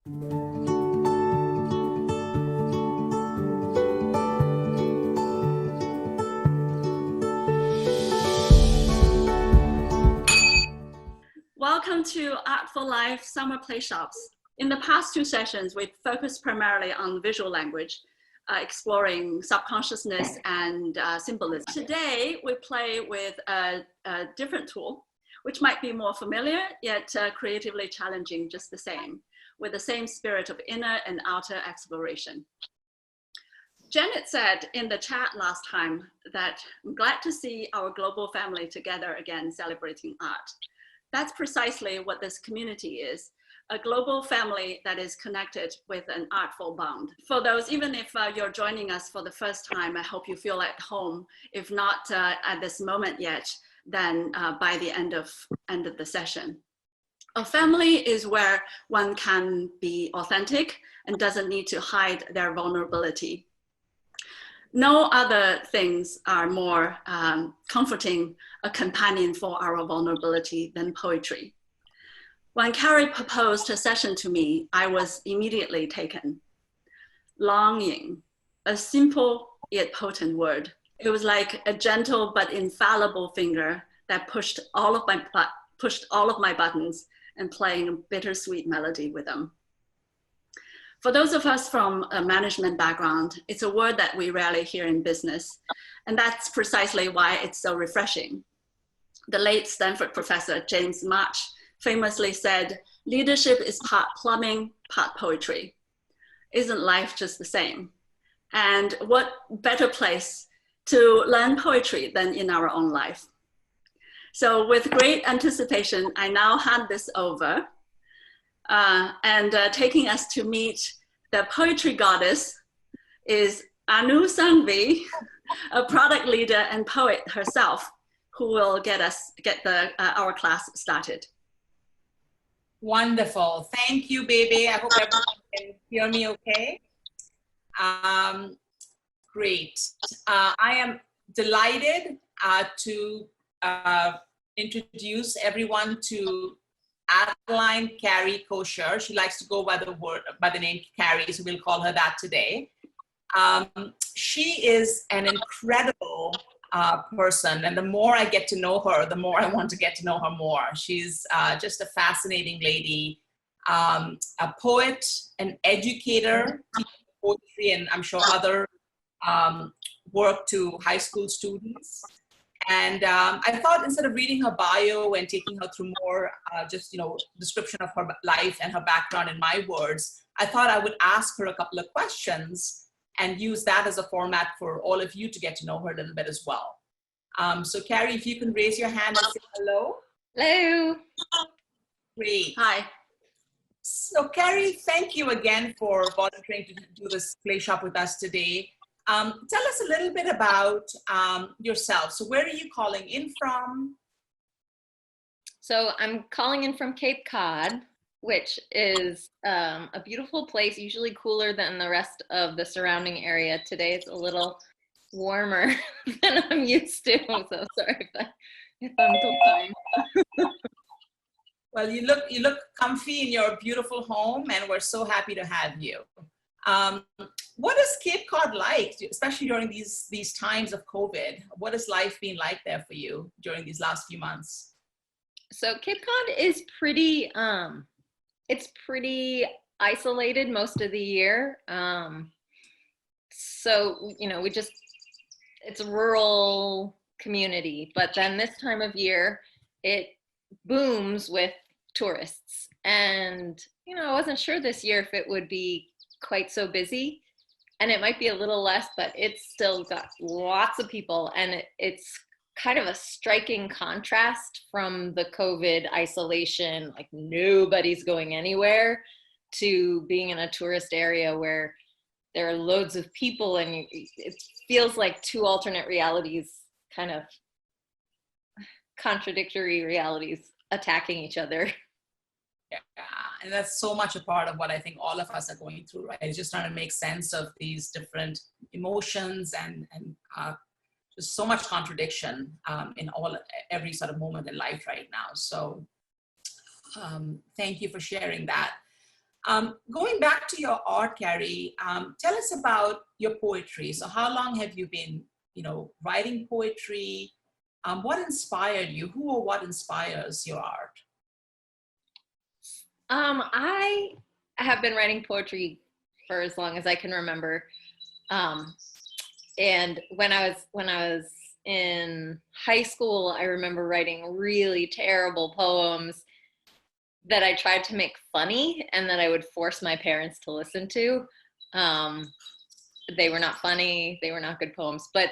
Welcome to Artful Life Summer Play Shops. In the past two sessions, we focused primarily on visual language, exploring subconsciousness and symbolism. Today, we play with a different tool, which might be more familiar, yet creatively challenging just the same, with the same spirit of inner and outer exploration. Janet said in the chat last time that I'm glad to see our global family together again celebrating art. That's precisely what this community is, a global family that is connected with an artful bond. For those, even if you're joining us for the first time, I hope you feel at home. If not at this moment yet, then by the end of the session. A family is where one can be authentic and doesn't need to hide their vulnerability. No other things are more comforting a companion for our vulnerability than poetry. When Carrie proposed a session to me, I was immediately taken. Longing, a simple yet potent word. It was like a gentle but infallible finger that pushed all of my buttons and playing a bittersweet melody with them. For those of us from a management background, it's a word that we rarely hear in business, and that's precisely why it's so refreshing. The late Stanford professor, James March, famously said, leadership is part plumbing, part poetry. Isn't life just the same? And what better place to learn poetry than in our own life? So with great anticipation, I now hand this over and taking us to meet the poetry goddess is Anu Sanghvi, a product leader and poet herself, who will get our class started. Wonderful. Thank you, BeiBei. I hope everyone can hear me okay. Great. I am delighted to introduce everyone to Adeline Carrie Koscher. She likes to go by the name Carrie, so we'll call her that today. She is an incredible person, and the more I get to know her, the more I want to get to know her more. She's just a fascinating lady, a poet, an educator, teaching poetry, and I'm sure other work to high school students. And I thought instead of reading her bio and taking her through more description of her life and her background in my words, I thought I would ask her a couple of questions and use that as a format for all of you to get to know her a little bit as well. So Carrie, if you can raise your hand and say hello. Hello. Great. Hi. So Carrie, thank you again for volunteering to do this play shop with us today. Tell us a little bit about yourself. So where are you calling in from? So I'm calling in from Cape Cod, which is a beautiful place, usually cooler than the rest of the surrounding area. Today it's a little warmer than I'm used to. I'm so sorry if I'm too. Well, you look comfy in your beautiful home, and we're so happy to have you. What is Cape Cod like, especially during these times of COVID? What has life been like there for you during these last few months? So Cape Cod is pretty, it's pretty isolated most of the year. So, it's a rural community, but then this time of year, it booms with tourists. And, I wasn't sure this year if it would be quite so busy, and it might be a little less, but it's still got lots of people, and it's kind of a striking contrast from the COVID isolation, like nobody's going anywhere, to being in a tourist area where there are loads of people, and it feels like two alternate realities, kind of contradictory realities attacking each other. Yeah, and that's so much a part of what I think all of us are going through, right? It's just trying to make sense of these different emotions and just so much contradiction in every sort of moment in life right now. So thank you for sharing that. Going back to your art, Carrie, tell us about your poetry. So how long have you been, writing poetry? What inspired you? Who or what inspires your art? I have been writing poetry for as long as I can remember. And when I was in high school, I remember writing really terrible poems that I tried to make funny and that I would force my parents to listen to. They were not funny, they were not good poems. But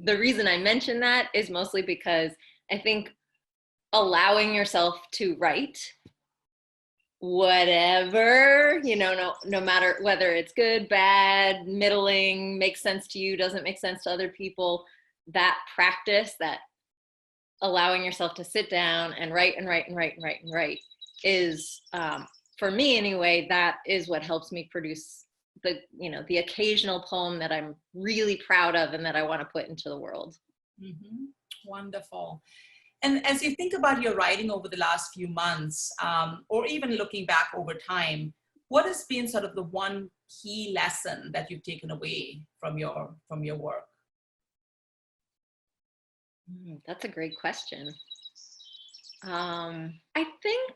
the reason I mention that is mostly because I think allowing yourself to write whatever, no matter whether it's good, bad, middling, makes sense to you, doesn't make sense to other people, that practice, that allowing yourself to sit down and write and write and write and write and write is, for me anyway, that is what helps me produce the occasional poem that I'm really proud of and that I want to put into the world. Mm-hmm. Wonderful. And as you think about your writing over the last few months, or even looking back over time, what has been sort of the one key lesson that you've taken away from your work? That's a great question. I think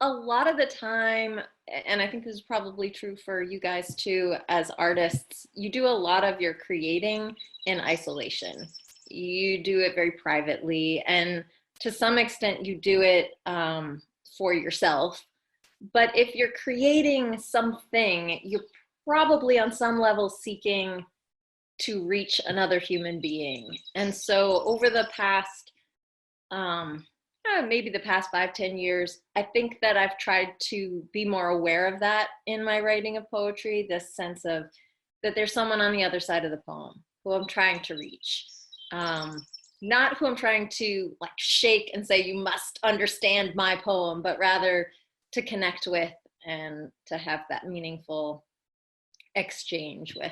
a lot of the time, and I think this is probably true for you guys too, as artists, you do a lot of your creating in isolation. You do it very privately, and to some extent you do it for yourself. But if you're creating something, you're probably on some level seeking to reach another human being. And so over the past, maybe the past 5-10 years, I think that I've tried to be more aware of that in my writing of poetry, this sense of that there's someone on the other side of the poem who I'm trying to reach. Not who I'm trying to shake and say, you must understand my poem, but rather to connect with and to have that meaningful exchange with.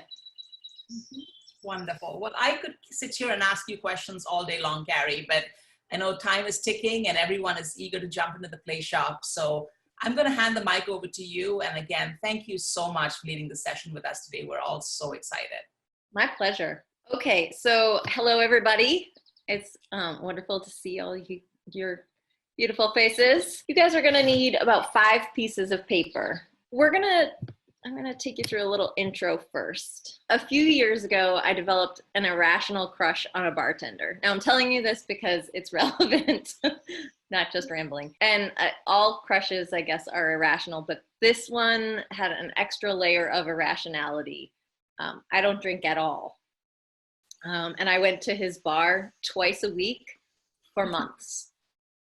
Mm-hmm. Wonderful. Well, I could sit here and ask you questions all day long, Carrie, but I know time is ticking and everyone is eager to jump into the play shop. So I'm going to hand the mic over to you. And again, thank you so much for leading the session with us today. We're all so excited. My pleasure. Okay, so hello, everybody. It's wonderful to see all your beautiful faces. You guys are going to need about 5 pieces of paper. I'm going to take you through a little intro first. A few years ago, I developed an irrational crush on a bartender. Now I'm telling you this because it's relevant, not just rambling. And all crushes, I guess, are irrational, but this one had an extra layer of irrationality. I don't drink at all. And I went to his bar twice a week for months.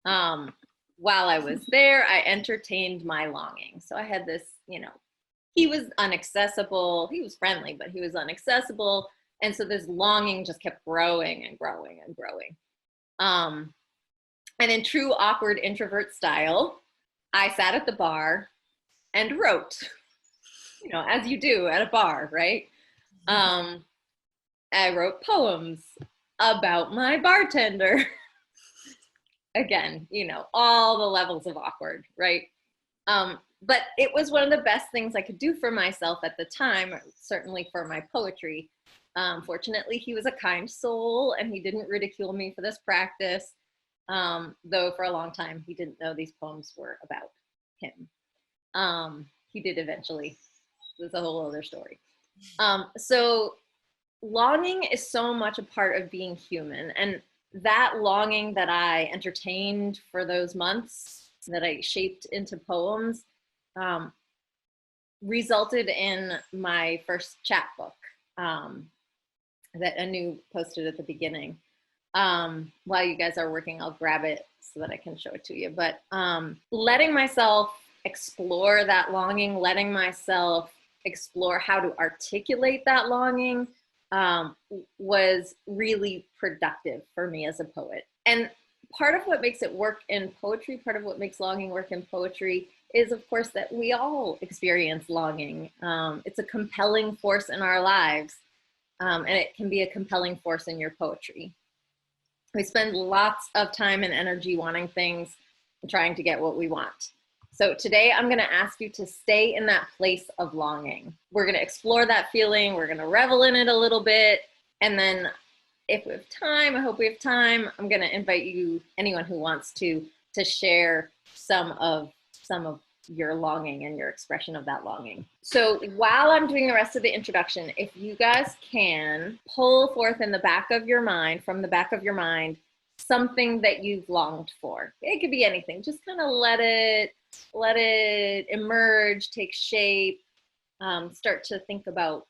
While I was there, I entertained my longing. So I had this, he was inaccessible. He was friendly, but he was inaccessible. And so this longing just kept growing and growing and growing. And in true awkward introvert style, I sat at the bar and wrote, as you do at a bar, right? I wrote poems about my bartender. Again, all the levels of awkward, right? But it was one of the best things I could do for myself at the time, certainly for my poetry. Fortunately, he was a kind soul and he didn't ridicule me for this practice, though for a long time he didn't know these poems were about him. He did eventually. That's a whole other story. So longing is so much a part of being human, and that longing that I entertained for those months, that I shaped into poems, resulted in my first chapbook that Anu posted at the beginning. While you guys are working, I'll grab it so that I can show it to you. But letting myself explore that longing, letting myself explore how to articulate that longing was really productive for me as a poet. And part of what makes it work in poetry, part of what makes longing work in poetry is, of course, that we all experience longing. It's a compelling force in our lives, and it can be a compelling force in your poetry. We spend lots of time and energy wanting things and trying to get what we want. So today I'm going to ask you to stay in that place of longing. We're going to explore that feeling. We're going to revel in it a little bit. And then if we have time, I hope we have time, I'm going to invite you, anyone who wants to share some of your longing and your expression of that longing. So while I'm doing the rest of the introduction, if you guys can pull forth in the back of your mind, from the back of your mind, something that you've longed for. It could be anything. Just kind of let it emerge, take shape, start to think about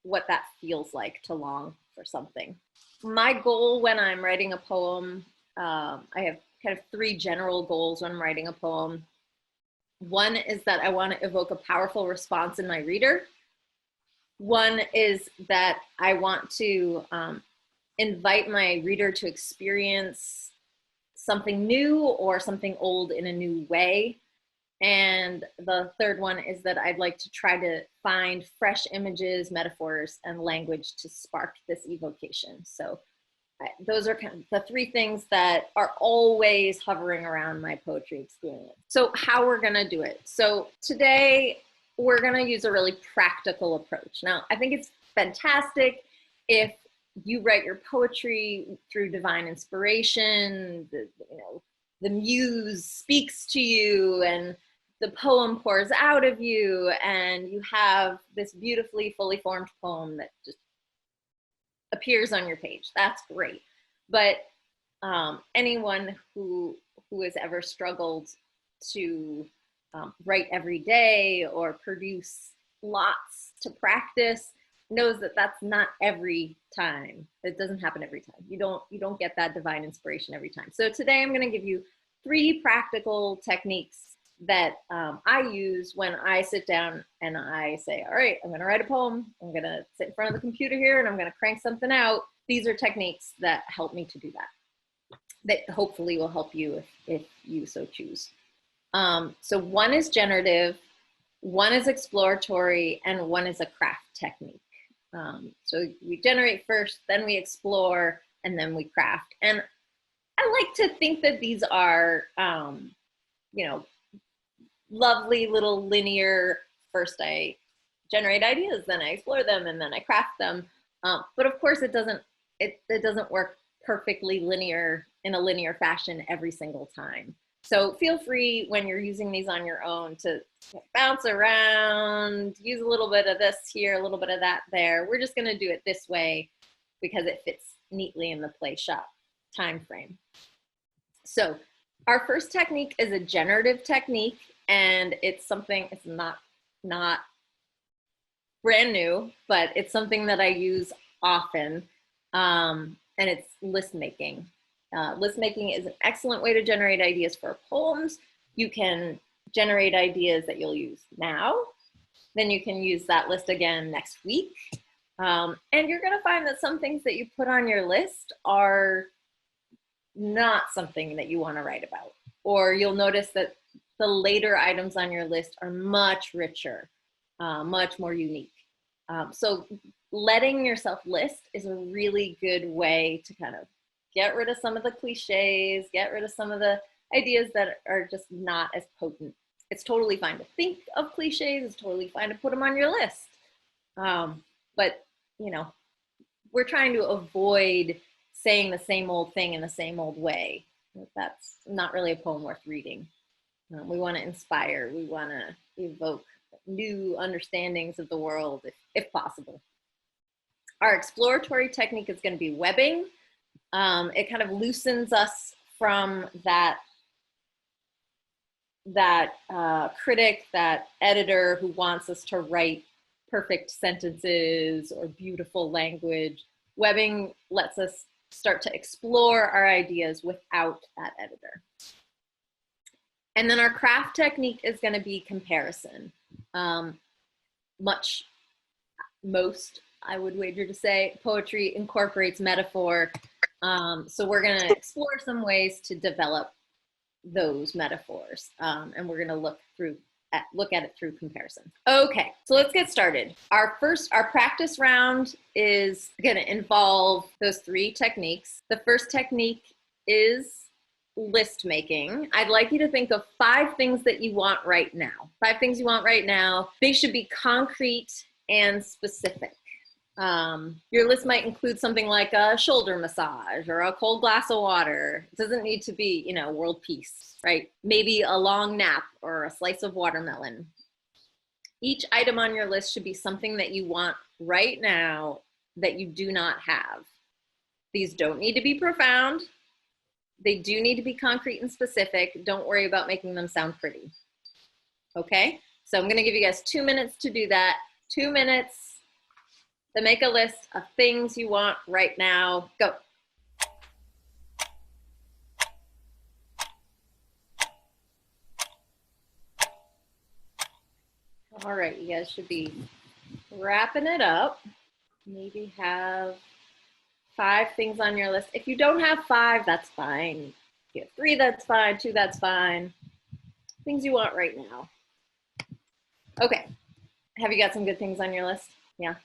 what that feels like to long for something. My goal when I'm writing a poem, I have kind of 3 general goals when I'm writing a poem. One is that I want to evoke a powerful response in my reader. One is that I want to invite my reader to experience something new or something old in a new way. And the third one is that I'd like to try to find fresh images, metaphors, and language to spark this evocation. So those are kind of the 3 things that are always hovering around my poetry experience. So how we're going to do it. So today we're going to use a really practical approach. Now, I think it's fantastic if you write your poetry through divine inspiration, the muse speaks to you and the poem pours out of you and you have this beautifully fully formed poem that just appears on your page. That's great. But anyone who has ever struggled to write every day or produce lots to practice knows that that's not every time. It doesn't happen every time. You don't get that divine inspiration every time. So today I'm going to give you 3 practical techniques that I use when I sit down and I say, all right, I'm going to write a poem. I'm going to sit in front of the computer here and I'm going to crank something out. These are techniques that help me to do that hopefully will help you if you so choose. So one is generative, one is exploratory, and one is a craft technique. So we generate first, then we explore, and then we craft. And I like to think that these are, lovely little linear, first I generate ideas, then I explore them, and then I craft them. But of course it doesn't work perfectly linear in a linear fashion every single time. So feel free when you're using these on your own to bounce around, use a little bit of this here, a little bit of that there. We're just gonna do it this way because it fits neatly in the play shop time frame. So our first technique is a generative technique, and it's not brand new, but it's something that I use often, and it's list making. List making is an excellent way to generate ideas for poems. You can generate ideas that you'll use now, then you can use that list again next week. And you're gonna find that some things that you put on your list are not something that you wanna write about. Or you'll notice that the later items on your list are much richer, much more unique. So letting yourself list is a really good way to kind of get rid of some of the cliches, get rid of some of the ideas that are just not as potent. It's totally fine to think of cliches, it's totally fine to put them on your list. But, we're trying to avoid saying the same old thing in the same old way. That's not really a poem worth reading. We want to inspire, we want to evoke new understandings of the world if possible. Our exploratory technique is going to be webbing. It kind of loosens us from that critic, that editor who wants us to write perfect sentences or beautiful language. Webbing lets us start to explore our ideas without that editor. And then our craft technique is going to be comparison. Most, I would wager to say, poetry incorporates metaphor. So we're going to explore some ways to develop those metaphors, and we're going to look at it through comparison. Okay, so let's get started. Our practice round is going to involve those 3 techniques. The first technique is list making, I'd like you to think of 5 things that you want right now. 5 things you want right now. They should be concrete and specific. Your list might include something like a shoulder massage or a cold glass of water. It doesn't need to be, you know, world peace, right? Maybe a long nap or a slice of watermelon. Each item on your list should be something that you want right now that you do not have. These don't need to be profound. They do need to be concrete and specific. Don't worry about making them sound pretty. Okay? So I'm going to give you guys 2 minutes to do that. 2 minutes to make a list of things you want right now. Go. All right, you guys should be wrapping it up. Maybe have 5 things on your list. If you don't have 5, that's fine. If you have 3, that's fine. 2, that's fine. Things you want right now. Okay. Have you got some good things on your list? Yeah.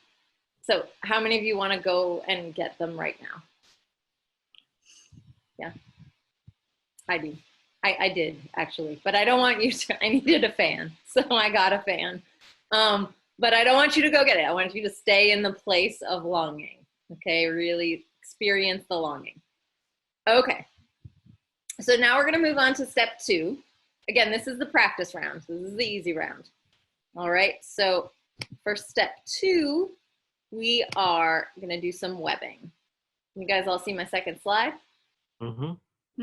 So how many of you want to go and get them right now? Yeah, I do. I did actually, but I don't want you to. I needed a fan, so I got a fan. But I don't want you to go get it. I want you to stay in the place of longing. Okay, really experience the longing. Okay, so now we're going to move on to step 2. Again, this is the practice round. So this is the easy round. All right, so for step 2, we are going to do some webbing. You guys all see my second slide? Mm-hmm.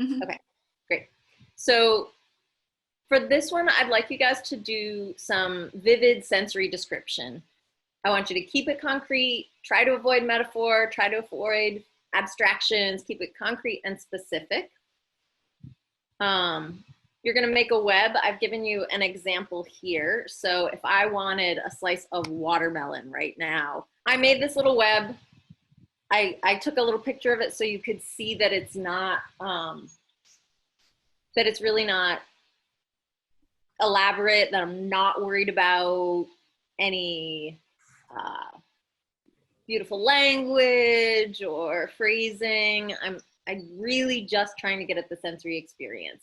Mhm. Okay, great. So for this one, I'd like you guys to do some vivid sensory description. I want you to keep it concrete, try to avoid metaphor, try to avoid abstractions, keep it concrete and specific. You're gonna make a web. I've given you an example here. So if I wanted a slice of watermelon right now, I made this little web. I took a little picture of it so you could see that it's not, that it's really not elaborate, that I'm not worried about any beautiful language or phrasing. I'm really just trying to get at the sensory experience.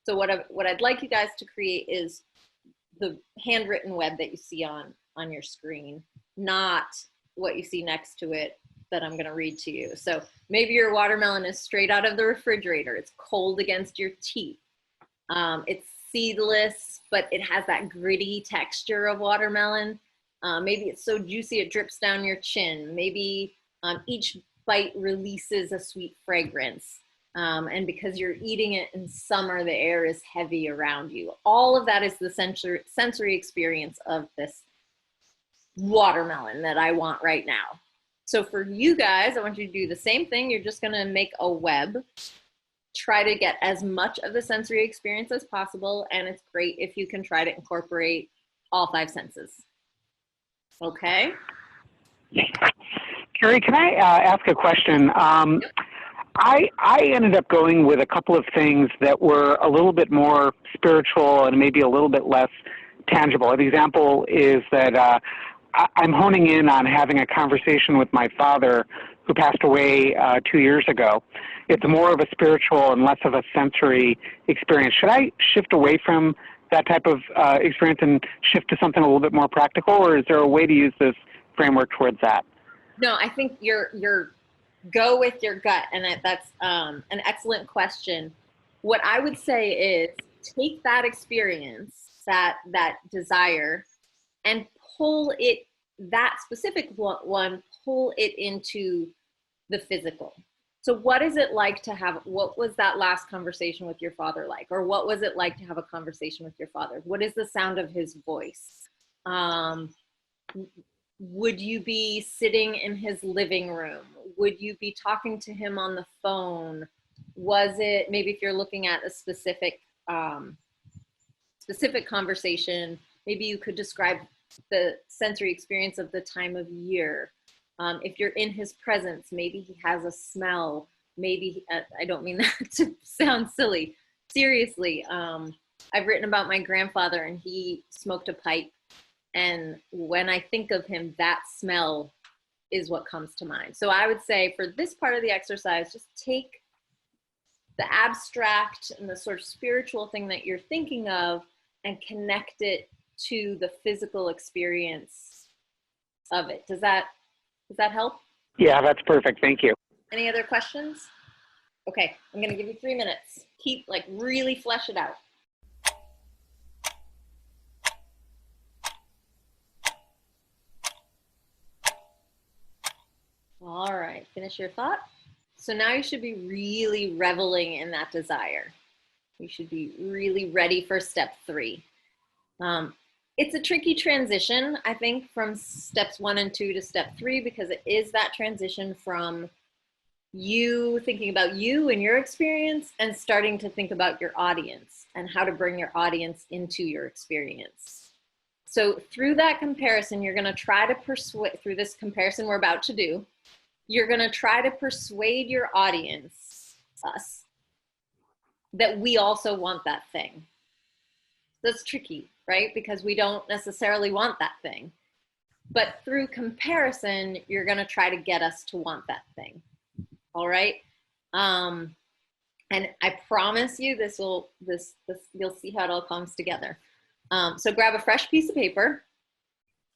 So what I'd like you guys to create is the handwritten web that you see on your screen, not what you see next to it that I'm gonna read to you. So maybe your watermelon is straight out of the refrigerator. It's cold against your teeth. It's seedless, but it has that gritty texture of watermelon. Maybe it's so juicy it drips down your chin. Maybe each bite releases a sweet fragrance. And because you're eating it in summer, the air is heavy around you. All of that is the sensory experience of this watermelon that I want right now. So for you guys, I want you to do the same thing. You're just gonna make a web. Try to get as much of the sensory experience as possible, and it's great if you can try to incorporate all 5 senses. Okay? Carrie, can I ask a question? I ended up going with a couple of things that were a little bit more spiritual and maybe a little bit less tangible. An example is that I'm honing in on having a conversation with my father who passed away 2 years ago. It's more of a spiritual and less of a sensory experience. Should I shift away from that type of experience and shift to something a little bit more practical, or is there a way to use this framework towards that? No, I think you're go with your gut, and that's an excellent question. What I would say is take that experience, that desire, and pull it, that specific one, pull it into the physical. So what is it like to have, what was that last conversation with your father like? Or what was it like to have a conversation with your father? What is the sound of his voice? Would you be sitting in his living room? Would you be talking to him on the phone? Was it, maybe if you're looking at a specific conversation, maybe you could describe the sensory experience of the time of year. If you're in his presence, maybe he has a smell. Maybe, I don't mean that to sound silly. Seriously, I've written about my grandfather, and he smoked a pipe. And when I think of him, that smell is what comes to mind. So I would say for this part of the exercise, just take the abstract and the sort of spiritual thing that you're thinking of and connect it to the physical experience of it. Does that help? Yeah, that's perfect. Thank you. Any other questions? Okay, I'm gonna give you 3 minutes. Keep, like, really flesh it out. All right, finish your thought. So now you should be really reveling in that desire. You should be really ready for step 3. It's a tricky transition, I think, from steps 1 and 2 to step 3, because it is that transition from you thinking about you and your experience and starting to think about your audience and how to bring your audience into your experience. So through that comparison, you're going to try to persuade, through this comparison we're about to do, you're going to try to persuade your audience, us, that we also want that thing. That's tricky, right? Because we don't necessarily want that thing. But through comparison, you're going to try to get us to want that thing. All right. And I promise you you'll see how it all comes together. So grab a fresh piece of paper.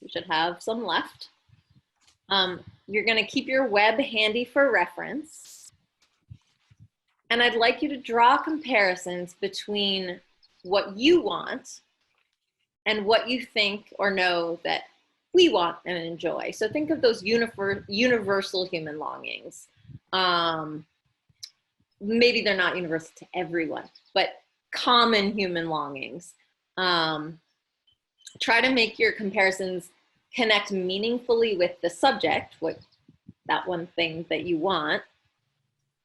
You should have some left. You're going to keep your web handy for reference. And I'd like you to draw comparisons between what you want and what you think or know that we want and enjoy. So think of those universal human longings. Maybe they're not universal to everyone, but common human longings. Try to make your comparisons connect meaningfully with the subject, what that one thing that you want,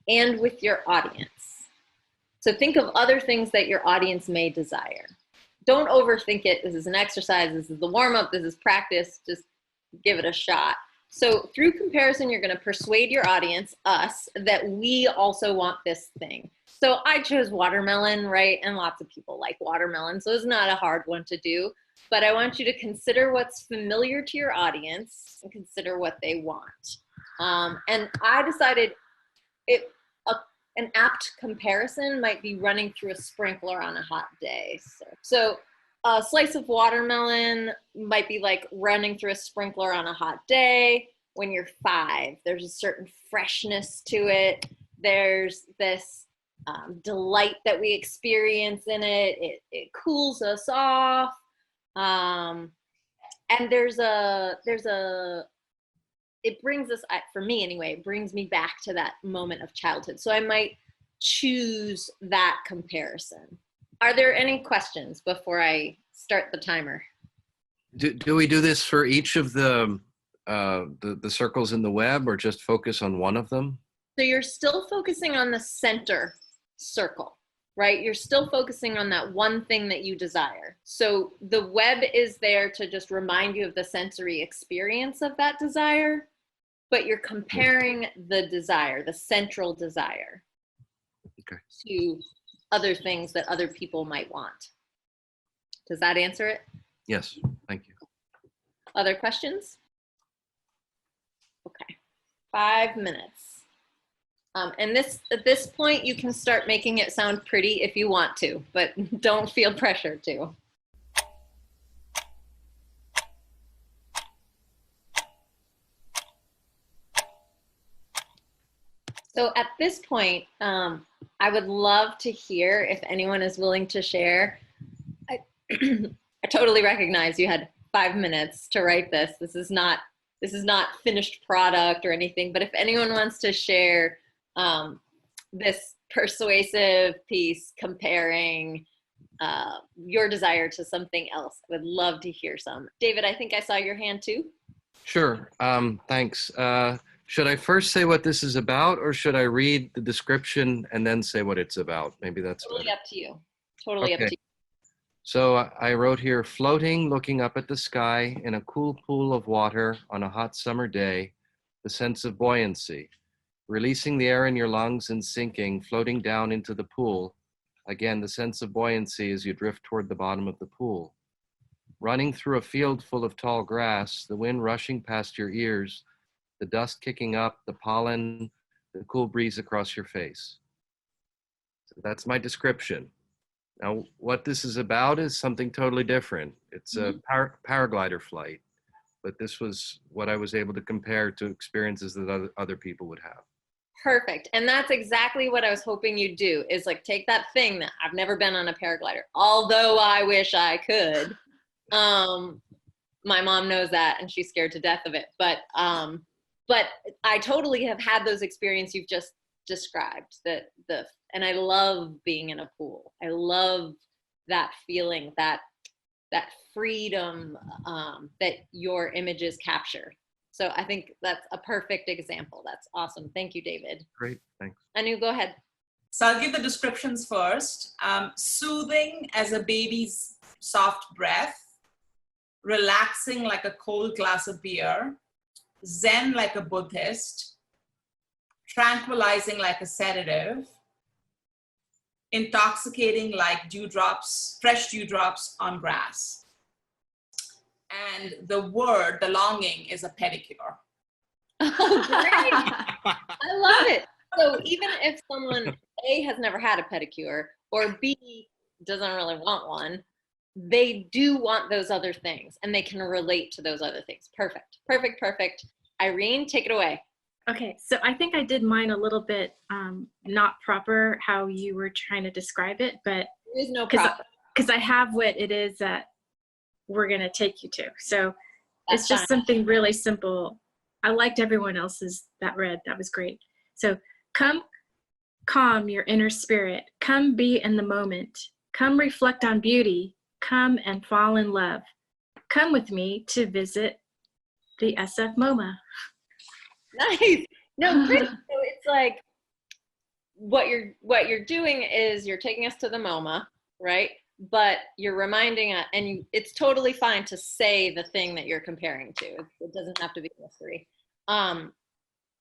and with your audience. So think of other things that your audience may desire. Don't overthink it. This is an exercise. This is the warm-up. This is practice. Just give it a shot. So through comparison, you're going to persuade your audience, us, that we also want this thing. So I chose watermelon, right? And lots of people like watermelon, so it's not a hard one to do. But I want you to consider what's familiar to your audience and consider what they want. And I decided an apt comparison might be running through a sprinkler on a hot day. So a slice of watermelon might be like running through a sprinkler on a hot day when you're 5. There's a certain freshness to it. There's this delight that we experience in it. It cools us off. And it brings us, for me anyway, it brings me back to that moment of childhood. So I might choose that comparison. Are there any questions before I start the timer? Do we do this for each of the circles in the web, or just focus on one of them? So you're still focusing on the center circle, right? You're still focusing on that one thing that you desire. So the web is there to just remind you of the sensory experience of that desire, but you're comparing the desire, the central desire, okay, to other things that other people might want. Does that answer it? Yes, thank you. Other questions? Okay, 5 minutes. And at this point, you can start making it sound pretty if you want to, but don't feel pressure to. So at this point, I would love to hear if anyone is willing to share. I totally recognize you had 5 minutes to write this. This is not finished product or anything, but if anyone wants to share this persuasive piece comparing your desire to something else, I would love to hear some. David, I think I saw your hand too. Sure, thanks. Should I first say what this is about, or should I read the description and then say what it's about? Maybe that's totally better. Up to you. Totally okay. Up to you. So I wrote here, floating, looking up at the sky in a cool pool of water on a hot summer day, the sense of buoyancy, releasing the air in your lungs and sinking, floating down into the pool. Again, the sense of buoyancy as you drift toward the bottom of the pool. Running through a field full of tall grass, the wind rushing past your ears, the dust kicking up, the pollen, the cool breeze across your face. That's my description. Now, what this is about is something totally different. It's a paraglider flight, but this was what I was able to compare to experiences that other people would have. Perfect. And that's exactly what I was hoping you'd do, is like take that thing that I've never been on a paraglider, although I wish I could. My mom knows that and she's scared to death of it. But I totally have had those experiences you've just described. And I love being in a pool. I love that feeling, that freedom that your images capture. So I think that's a perfect example. That's awesome. Thank you, David. Great, thanks. Anu, go ahead. So I'll give the descriptions first. Soothing as a baby's soft breath, relaxing like a cold glass of beer, zen like a Buddhist, tranquilizing like a sedative, intoxicating like dewdrops, fresh dewdrops on grass. And the longing is a pedicure. Oh, great. I love it. So even if someone A, has never had a pedicure, or B, doesn't really want one, they do want those other things and they can relate to those other things. Perfect, perfect, perfect. Irene, take it away. Okay, so I think I did mine a little bit not proper how you were trying to describe it, but There is no proper. because I have what it is that we're going to take you to. So That's it's just fine. something really simple. I liked everyone else's that read. That was great. So come calm your inner spirit. Come be in the moment. Come reflect on beauty. Come and fall in love. Come with me to visit the SF MoMA. Nice. No, great. So it's like what you're doing is you're taking us to the MoMA, right? But you're reminding us, and it's totally fine to say the thing that you're comparing to. It doesn't have to be a mystery.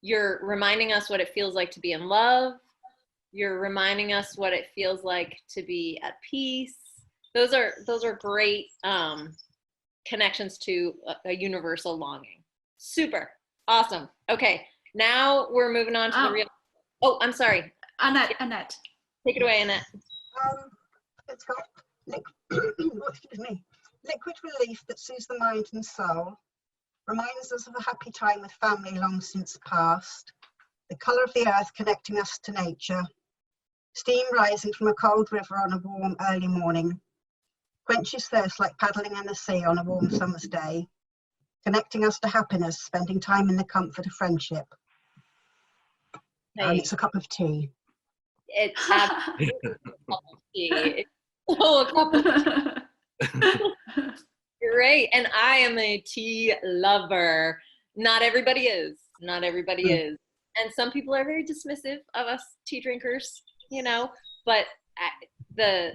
You're reminding us what it feels like to be in love. You're reminding us what it feels like to be at peace. Those are great connections to a universal longing. Super. Awesome. Okay. Now we're moving on to the real. Oh, I'm sorry. Annette. Take it away, Annette. It's got excuse me, liquid relief that soothes the mind and soul, reminds us of a happy time with family long since past, the colour of the earth connecting us to nature, steam rising from a cold river on a warm early morning, quenches thirst like paddling in the sea on a warm summer's day, connecting us to happiness, spending time in the comfort of friendship. And it's a cup of tea. It's absolutely a cup of tea. Oh, a cup of tea. Great. And I am a tea lover. Not everybody is. Not everybody is. And some people are very dismissive of us tea drinkers, you know, but the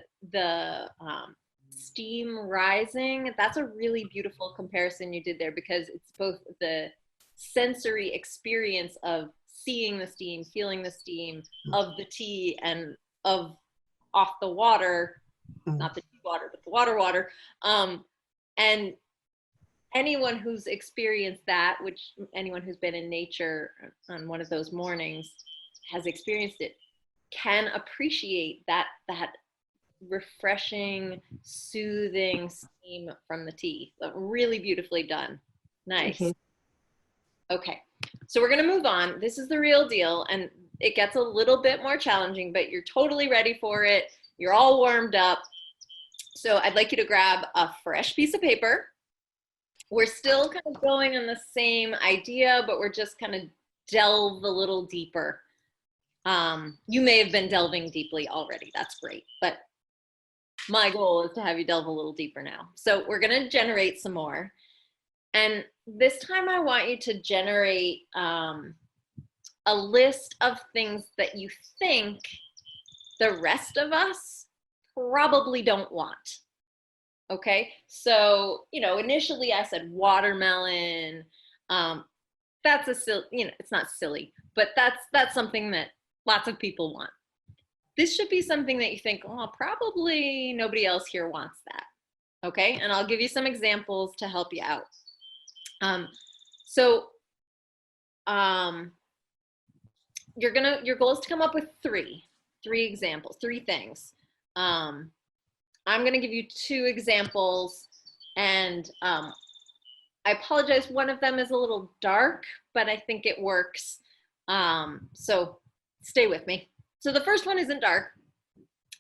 steam rising, that's a really beautiful comparison you did there, because it's both the sensory experience of seeing the steam, feeling the steam of the tea and of off the water, not the tea water, but the water. And anyone who's experienced that, which anyone who's been in nature on one of those mornings has experienced it, can appreciate that refreshing, soothing steam from the tea. Really beautifully done. Nice. Okay, so we're gonna move on. This is the real deal, and it gets a little bit more challenging, but you're totally ready for it. You're all warmed up. So I'd like you to grab a fresh piece of paper. We're still kind of going on the same idea, but we're just kind of delve a little deeper. You may have been delving deeply already. That's great. But my goal is to have you delve a little deeper now. So we're going to generate some more. And this time I want you to generate a list of things that you think the rest of us probably don't want. Okay, so, you know, initially I said watermelon. That's a silly, you know, it's not silly, but that's something that lots of people want. This should be something that you think, oh, probably nobody else here wants that. Okay, and I'll give you some examples to help you out. Your goal is to come up with 3. 3 examples, 3 things. I'm going to give you 2 examples, and I apologize, one of them is a little dark, but I think it works. So stay with me. So the first one isn't dark.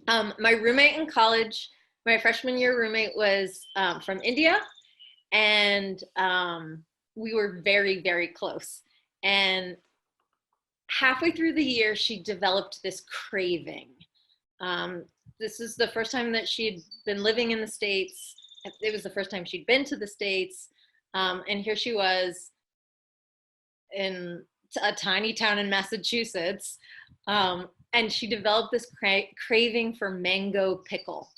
My roommate in college, my freshman year roommate, was from India, and we were very, very close. And halfway through the year, she developed this craving. This is the first time that she'd been living in the States. It was the first time she'd been to the States. And here she was in a tiny town in Massachusetts. And she developed this craving for mango pickle.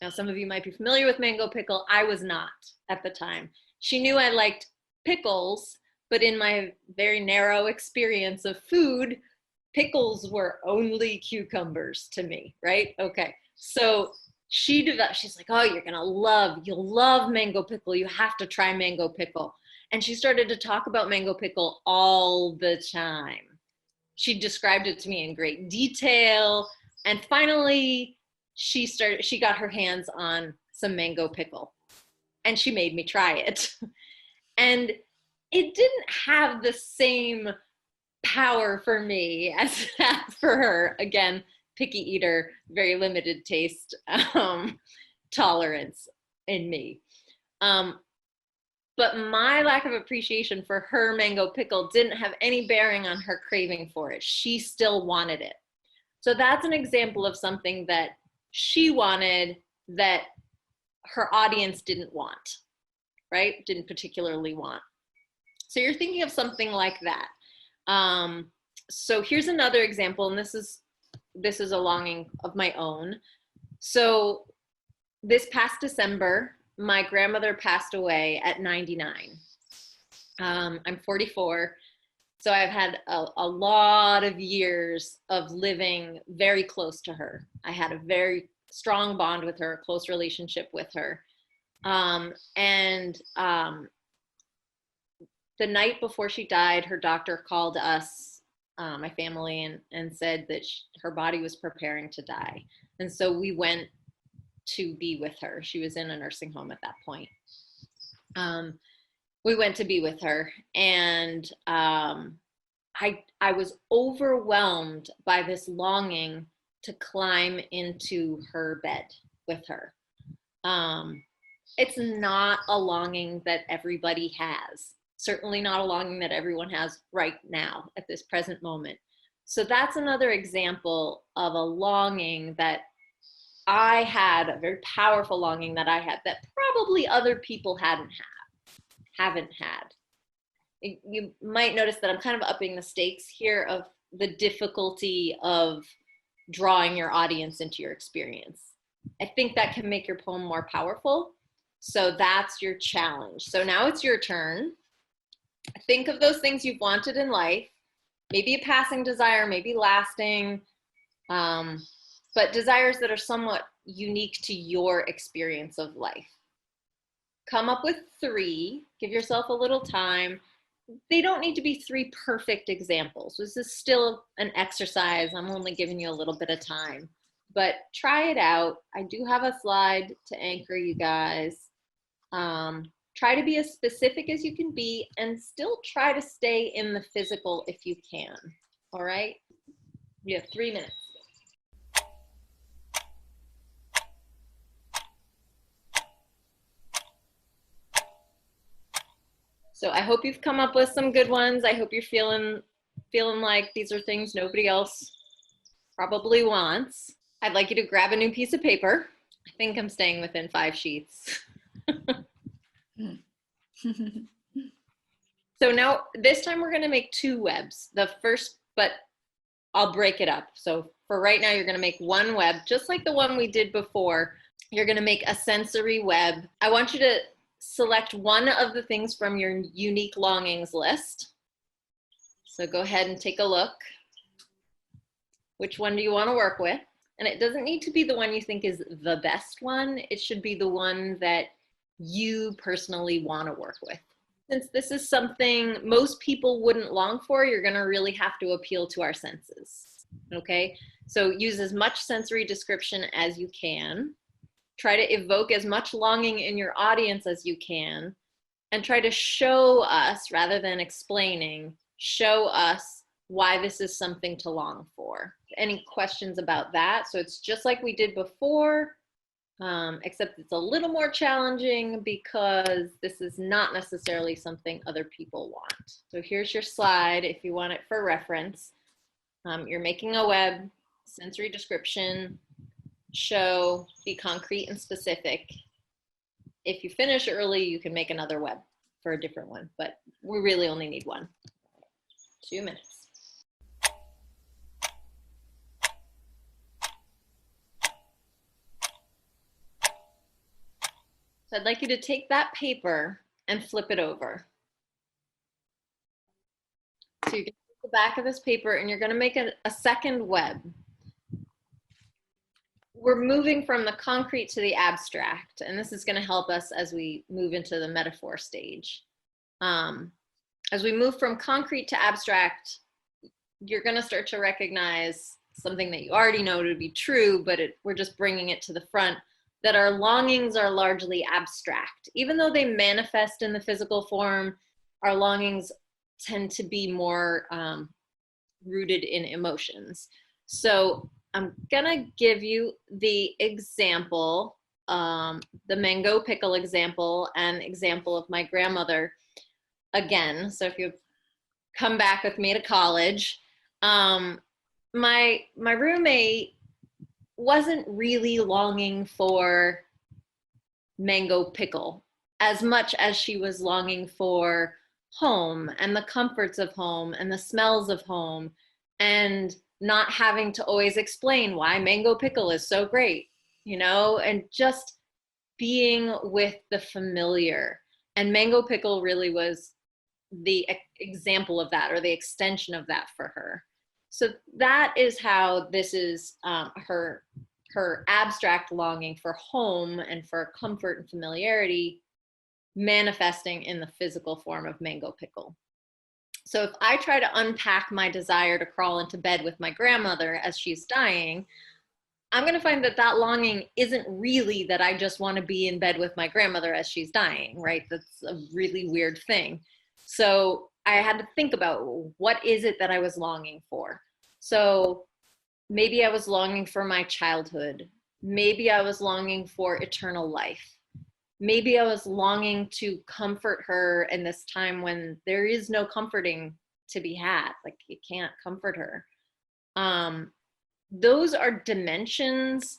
Now, some of you might be familiar with mango pickle. I was not at the time. She knew I liked pickles, but in my very narrow experience of food, pickles were only cucumbers to me, right? Okay, so she's like, oh, you'll love mango pickle. You have to try mango pickle. And she started to talk about mango pickle all the time. She described it to me in great detail. And finally, she got her hands on some mango pickle, and she made me try it. And it didn't have the same power for me as it has for her. Again, picky eater, very limited taste tolerance in me. But my lack of appreciation for her mango pickle didn't have any bearing on her craving for it. She still wanted it. So that's an example of something that she wanted that her audience didn't want, right? Didn't particularly want. So you're thinking of something like that. So here's another example, and this is a longing of my own. So this past December, my grandmother passed away at 99. I'm 44, so I've had a lot of years of living very close to her. I had a very strong bond with her, a close relationship with her. The night before she died, her doctor called us, my family, and said that her body was preparing to die. And so we went to be with her. She was in a nursing home at that point. We went to be with her, and I was overwhelmed by this longing to climb into her bed with her. It's not a longing that everybody has. Certainly not a longing that everyone has right now at this present moment. So that's another example of a longing that I had, a very powerful longing that I had that probably other people haven't had. You might notice that I'm kind of upping the stakes here of the difficulty of drawing your audience into your experience. I think that can make your poem more powerful. So that's your challenge. So now it's your turn. Think of those things you've wanted in life, maybe a passing desire, maybe lasting, but desires that are somewhat unique to your experience of life. Come up with 3, give yourself a little time. They don't need to be 3 perfect examples. This is still an exercise. I'm only giving you a little bit of time, but try it out. I do have a slide to anchor you guys. Try to be as specific as you can be, and still try to stay in the physical if you can. All right? You have 3 minutes. So I hope you've come up with some good ones. I hope you're feeling like these are things nobody else probably wants. I'd like you to grab a new piece of paper. I think I'm staying within 5 sheets. So now this time we're going to make 2 webs. The first, but I'll break it up. So for right now, you're going to make 1 web, just like the one we did before. You're going to make a sensory web. I want you to select one of the things from your unique longings list. So go ahead and take a look. Which one do you want to work with? And it doesn't need to be the one you think is the best one. It should be the one that you personally want to work with. Since this is something most people wouldn't long for, you're going to really have to appeal to our senses. Okay? So use as much sensory description as you can. Try to evoke as much longing in your audience as you can, and try to show us, rather than explaining, show us why this is something to long for. Any questions about that? So it's just like we did before, except it's a little more challenging because this is not necessarily something other people want. So here's your slide if you want it for reference. You're making a web, sensory description, show, be concrete and specific. If you finish early, you can make another web for a different one, but we really only need one. 2 minutes. So I'd like you to take that paper and flip it over. So you get the back of this paper and you're going to make a second web. We're moving from the concrete to the abstract, and this is going to help us as we move into the metaphor stage. As we move from concrete to abstract, you're going to start to recognize something that you already know to be true, but we're just bringing it to the front, that our longings are largely abstract. Even though they manifest in the physical form, our longings tend to be more rooted in emotions. So I'm gonna give you the example, the mango pickle example and example of my grandmother again. So if you come back with me to college, my roommate wasn't really longing for mango pickle as much as she was longing for home and the comforts of home and the smells of home, and not having to always explain why mango pickle is so great, you know, and just being with the familiar. And mango pickle really was the example of that, or the extension of that for her. So that is how this is her abstract longing for home and for comfort and familiarity manifesting in the physical form of mango pickle. So if I try to unpack my desire to crawl into bed with my grandmother as she's dying, I'm going to find that that longing isn't really that I just want to be in bed with my grandmother as she's dying, right? That's a really weird thing. So I had to think about, what is it that I was longing for? So maybe I was longing for my childhood. Maybe I was longing for eternal life. Maybe I was longing to comfort her in this time when there is no comforting to be had. Like, you can't comfort her. Those are dimensions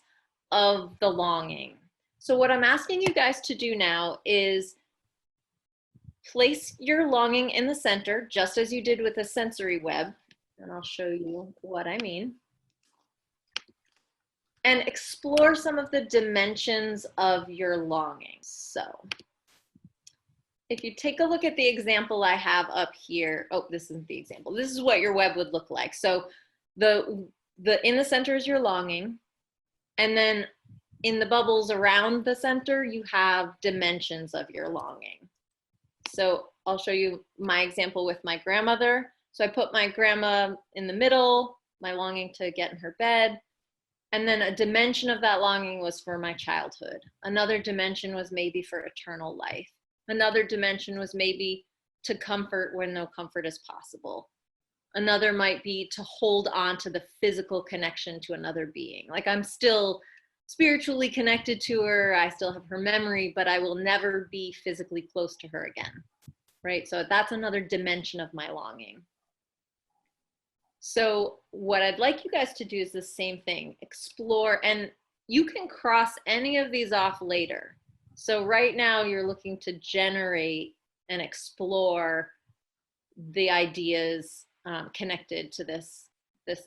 of the longing. So what I'm asking you guys to do now is place your longing in the center, just as you did with the sensory web. And I'll show you what I mean. And explore some of the dimensions of your longing. So if you take a look at the example I have up here, oh, this isn't the example. This is what your web would look like. So in the center is your longing. And then in the bubbles around the center, you have dimensions of your longing. So I'll show you my example with my grandmother. So I put my grandma in the middle, my longing to get in her bed. And then a dimension of that longing was for my childhood. Another dimension was maybe for eternal life. Another dimension was maybe to comfort when no comfort is possible. Another might be to hold on to the physical connection to another being. Like, I'm still spiritually connected to her, I still have her memory, but I will never be physically close to her again, right? So that's another dimension of my longing. So what I'd like you guys to do is the same thing, explore, and you can cross any of these off later. So right now you're looking to generate and explore the ideas connected to this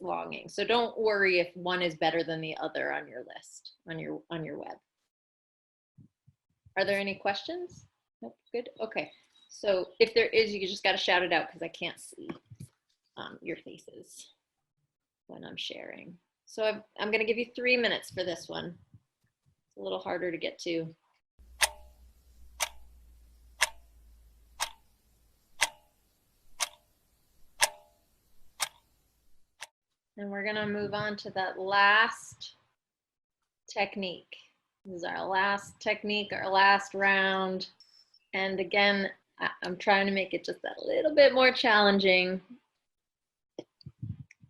longing. So don't worry if one is better than the other on your list, on your web. Are there any questions? Nope, good, okay. So if there is, you just gotta shout it out because I can't see your faces when I'm sharing. So I'm gonna give you 3 minutes for this one. It's a little harder to get to. And we're gonna move on to that last technique. This is our last technique, our last round. And again, I'm trying to make it just a little bit more challenging.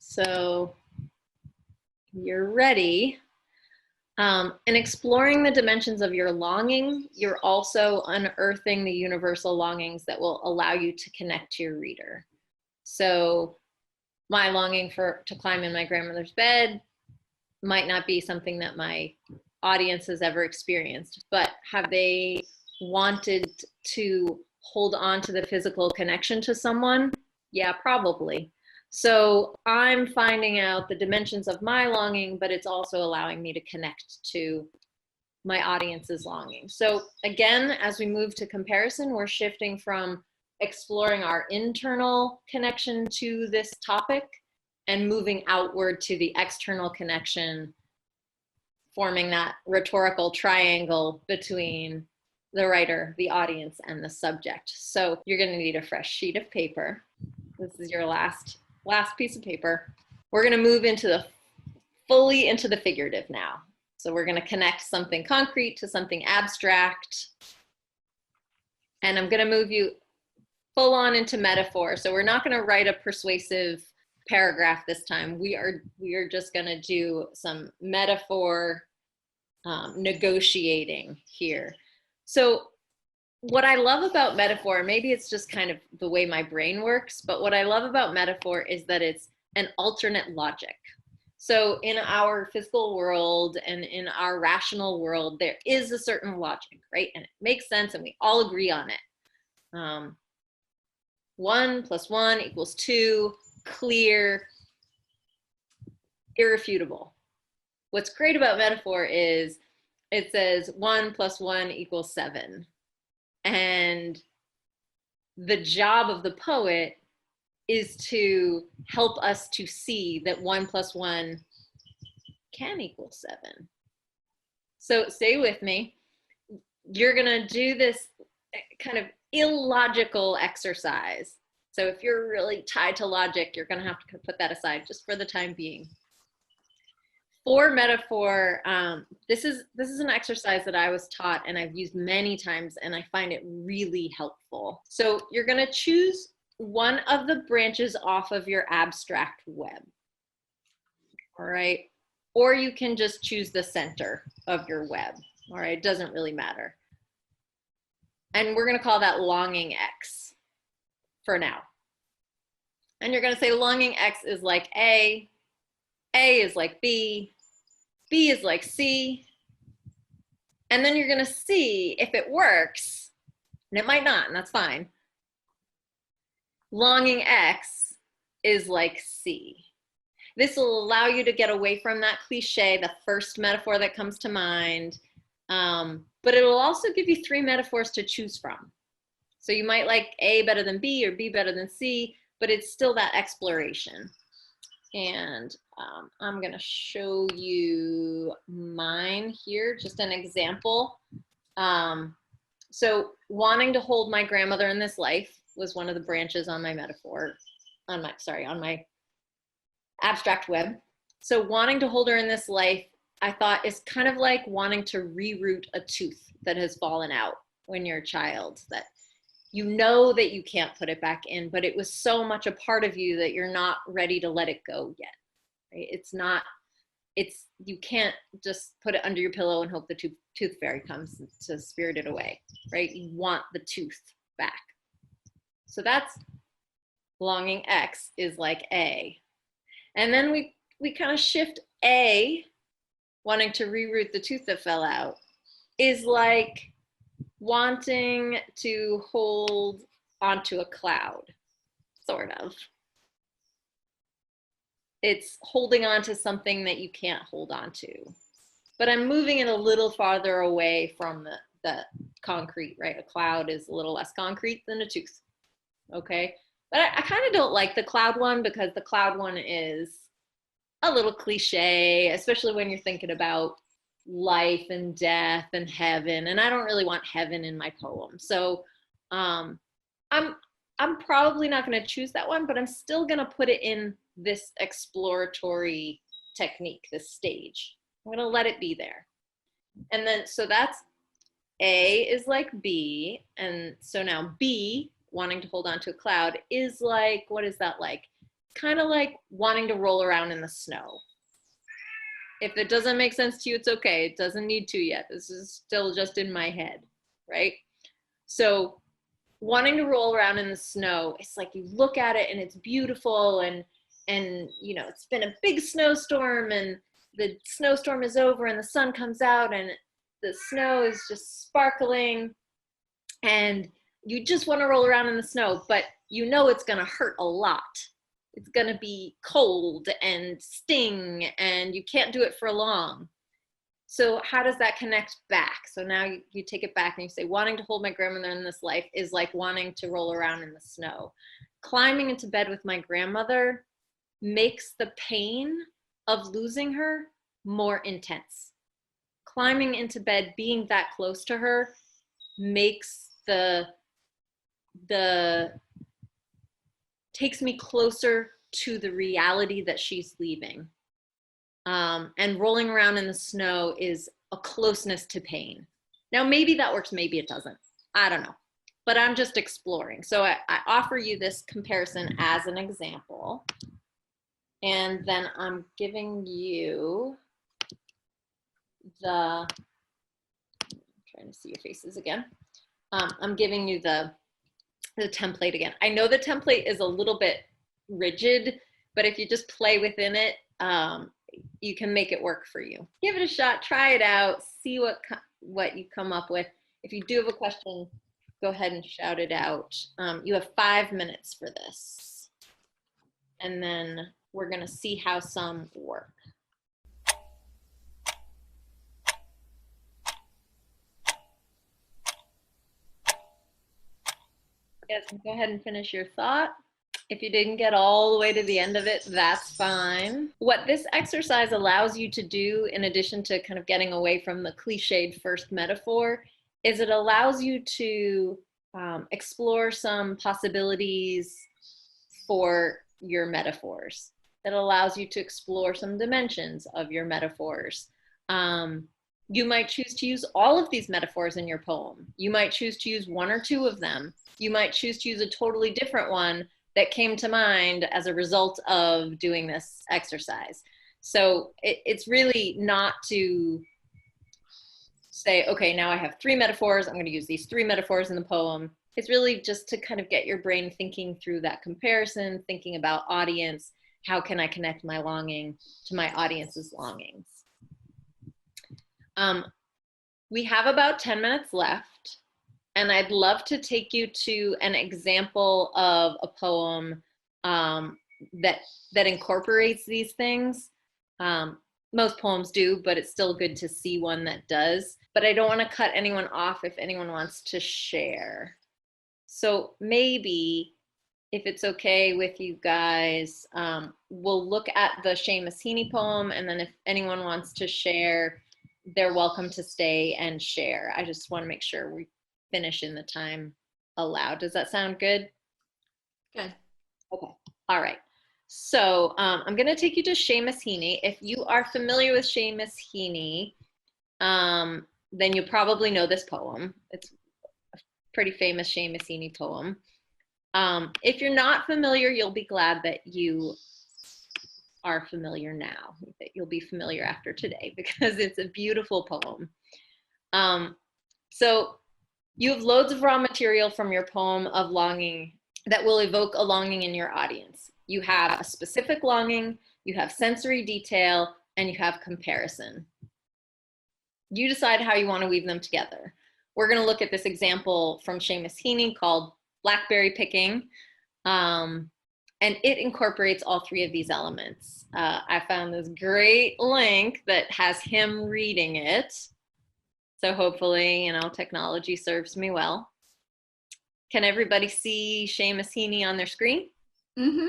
So you're ready. In exploring the dimensions of your longing, you're also unearthing the universal longings that will allow you to connect to your reader. So my longing to climb in my grandmother's bed might not be something that my audience has ever experienced, but have they wanted to hold on to the physical connection to someone? Yeah, probably. So I'm finding out the dimensions of my longing, but it's also allowing me to connect to my audience's longing. So again, as we move to comparison, we're shifting from exploring our internal connection to this topic and moving outward to the external connection, forming that rhetorical triangle between the writer, the audience, and the subject. So you're going to need a fresh sheet of paper. This is your last piece of paper. We're going to move fully into the figurative now. So we're going to connect something concrete to something abstract. And I'm going to move you full on into metaphor. So we're not going to write a persuasive paragraph this time. We are just going to do some metaphor negotiating here. So what I love about metaphor, maybe it's just kind of the way my brain works, but what I love about metaphor is that it's an alternate logic. So in our physical world and in our rational world, there is a certain logic, right? And it makes sense and we all agree on it. 1 + 1 = 2, clear, irrefutable. What's great about metaphor is it says 1 + 1 = 7. And the job of the poet is to help us to see that 1 + 1 can equal 7. So stay with me. You're gonna do this kind of illogical exercise. So if you're really tied to logic, you're gonna have to put that aside just for the time being. For metaphor, this is an exercise that I was taught and I've used many times and I find it really helpful. So you're gonna choose one of the branches off of your abstract web, all right? Or you can just choose the center of your web, all right? It doesn't really matter. And we're gonna call that longing X for now. And you're gonna say longing X is like A is like B is like C, and then you're gonna see if it works, and it might not, and that's fine. Longing X is like C. This will allow you to get away from that cliche, the first metaphor that comes to mind, but it will also give you 3 metaphors to choose from. So you might like A better than B or B better than C, but it's still that exploration. And I'm gonna show you mine here, just an example. So wanting to hold my grandmother in this life was one of the branches on my metaphor, on my abstract web. So wanting to hold her in this life, I thought is kind of like wanting to reroot a tooth that has fallen out when you're a child, that you know that you can't put it back in, but it was so much a part of you that you're not ready to let it go yet, right? You can't just put it under your pillow and hope the tooth fairy comes to spirit it away, right? You want the tooth back. So that's longing X is like A. And then we kind of shift A, wanting to reroot the tooth that fell out, is like wanting to hold onto a cloud, sort of. It's holding on to something that you can't hold on to. But I'm moving it a little farther away from the concrete, right? A cloud is a little less concrete than a tooth, okay? But I kind of don't like the cloud one because the cloud one is a little cliche, especially when you're thinking about life and death and heaven, and I don't really want heaven in my poem. So I'm probably not going to choose that one, but I'm still going to put it in this exploratory technique, this stage. I'm gonna let it be there. And then, so that's A is like B. And so now B, wanting to hold on to a cloud, is like, what is that like? Kind of like wanting to roll around in the snow. If it doesn't make sense to you, it's okay. It doesn't need to yet. This is still just in my head, right? So wanting to roll around in the snow, it's like you look at it and it's beautiful, and you know, it's been a big snowstorm and the snowstorm is over and the sun comes out and the snow is just sparkling and you just want to roll around in the snow, but you know it's going to hurt a lot. It's going to be cold and sting and you can't do it for long. So how does that connect back? So now you take it back and you say, wanting to hold my grandmother in this life is like wanting to roll around in the snow. Climbing into bed with my grandmother makes the pain of losing her more intense. Climbing into bed, being that close to her, makes takes me closer to the reality that she's leaving. And rolling around in the snow is a closeness to pain. Now, maybe that works, maybe it doesn't. I don't know, but I'm just exploring. So I offer you this comparison as an example. And then I'm giving you I'm trying to see your faces again. I'm giving you the template again. I know the template is a little bit rigid, but if you just play within it, you can make it work for you. Give it a shot, try it out, see what you come up with. If you do have a question, go ahead and shout it out. You have 5 minutes for this. And then we're gonna see how some work. Yes, go ahead and finish your thought. If you didn't get all the way to the end of it, that's fine. What this exercise allows you to do, in addition to kind of getting away from the cliched first metaphor, is it allows you to explore some possibilities for your metaphors. It allows you to explore some dimensions of your metaphors. You might choose to use all of these metaphors in your poem. You might choose to use 1 or 2 of them. You might choose to use a totally different one that came to mind as a result of doing this exercise. So it's really not to say, okay, now I have 3 metaphors. I'm going to use these 3 metaphors in the poem. It's really just to kind of get your brain thinking through that comparison, thinking about audience. How can I connect my longing to my audience's longings? We have about 10 minutes left, and I'd love to take you to an example of a poem that incorporates these things. Most poems do, but it's still good to see one that does. But I don't want to cut anyone off if anyone wants to share. So maybe, if it's okay with you guys, we'll look at the Seamus Heaney poem, and then if anyone wants to share, they're welcome to stay and share. I just want to make sure we finish in the time allowed. Does that sound good? Good. Okay. All right. So I'm going to take you to Seamus Heaney. If you are familiar with Seamus Heaney, then you probably know this poem. It's a pretty famous Seamus Heaney poem. If you're not familiar, you'll be glad that you are familiar now, that you'll be familiar after today, because it's a beautiful poem. So you have loads of raw material from your poem of longing that will evoke a longing in your audience. You have a specific longing, you have sensory detail, and you have comparison. You decide how you want to weave them together. We're going to look at this example from Seamus Heaney called Blackberry-Picking. And it incorporates all 3 of these elements. I found this great link that has him reading it. So hopefully, you know, technology serves me well. Can everybody see Seamus Heaney on their screen? Mm-hmm.